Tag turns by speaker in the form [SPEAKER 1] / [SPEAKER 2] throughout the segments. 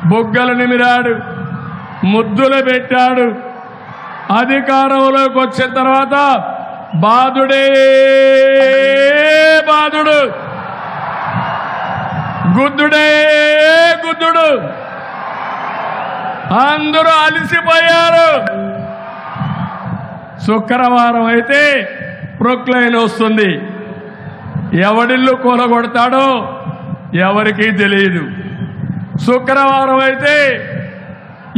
[SPEAKER 1] బుగ్గలు నిమిరాడు, ముద్దులు పెట్టాడు. అధికారంలోకి వచ్చిన తర్వాత బాధుడే బాధుడు, గుద్దుడే గుద్దుడు. అందరూ అలసిపోయారు. శుక్రవారం అయితే ప్రొక్లైన్ వస్తుంది. ఎవడిల్లు కూలగొడతాడో ఎవరికీ తెలియదు. శుక్రవారం అయితే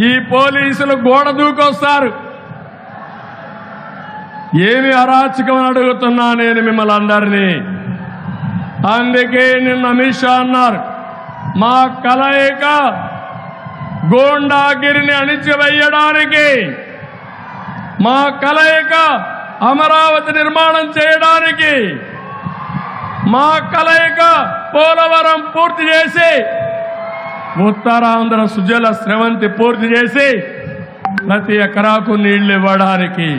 [SPEAKER 1] ఈ పోలీసులు గోడ దూకొస్తారు. ఏమి అరాచకం అడుగుతున్నా నేను మిమ్మల్ని అందరినీ. అందుకే నిన్న అమిత్ షా అన్నారు, మా కలయిక గూండాగిరిని అణిచివేయడానికి, మా కలయిక అమరావతి నిర్మాణం చేయడానికి, మా కలయిక పోలవరం పూర్తి చేసి ఉత్తరాంధ్ర సుజల స్రవంతి పూర్తి చేసి ప్రతి ఎకరాకు నీళ్లు ఇవ్వడానికి,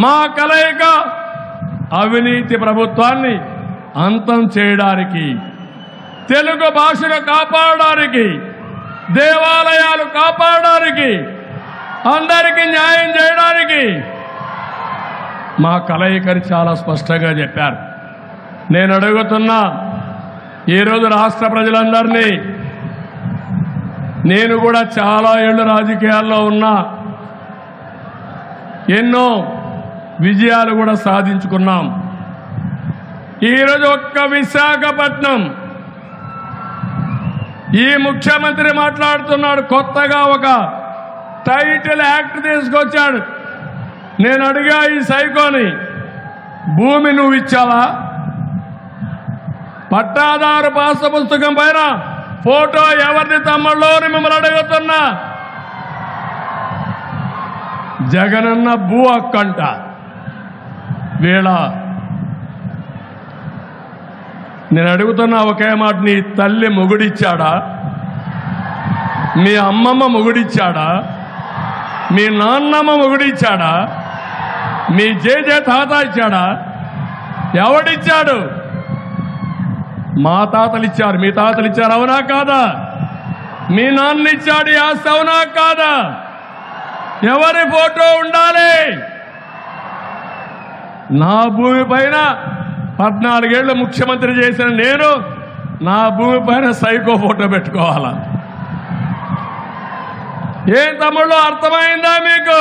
[SPEAKER 1] మా కలయిక అవినీతి ప్రభుత్వాన్ని అంతం చేయడానికి, తెలుగు భాషను కాపాడడానికి, దేవాలయాలు కాపాడడానికి, అందరికీ న్యాయం చేయడానికి మా కలయికని చాలా స్పష్టంగా చెప్పారు. నేను అడుగుతున్నా ఈరోజు రాష్ట్ర ప్రజలందరినీ, నేను కూడా చాలా ఏళ్ళు రాజకీయాల్లో ఉన్నా, ఎన్నో విజయాలు కూడా సాధించుకున్నాం. ఈరోజు ఒక్క విశాఖపట్నం ఈ ముఖ్యమంత్రి మాట్లాడుతున్నాడు, కొత్తగా ఒక టైటిల్ యాక్ట్ తీసుకొచ్చాడు. నేను అడిగా ఈ సైకోని, భూమి నువ్వు ఇచ్చావా? పట్టాదారు పాస పుస్తకం పైన ఫోటో ఎవరిది తమ్ముళ్ళు అని మిమ్మల్ని అడుగుతున్నా. జగనన్న భూ హక్కంట. వీళ్ళ నేను అడుగుతున్నా ఒకే మాట, నీ తల్లి మొగుడిచ్చాడా? మీ అమ్మమ్మ మొగుడిచ్చాడా? మీ నాన్నమ్మ మొగుడిచ్చాడా? మీ జేజే తాత ఇచ్చాడా? ఎవడిచ్చాడు? మా తాతలు ఇచ్చారు, మీ తాతలు ఇచ్చారు, అవునా కాదా? మీ నాన్న ఇచ్చాడు ఈ ఆస్తి, అవునా కాదా? ఎవరి ఫోటో ఉండాలి? నా భూమి పైన 14 ఏళ్ళు ముఖ్యమంత్రి చేసిన నేను నా భూమి పైన సైకో ఫోటో పెట్టుకోవాలా? ఏం తమ్ముళ్ళు, అర్థమైందా మీకు?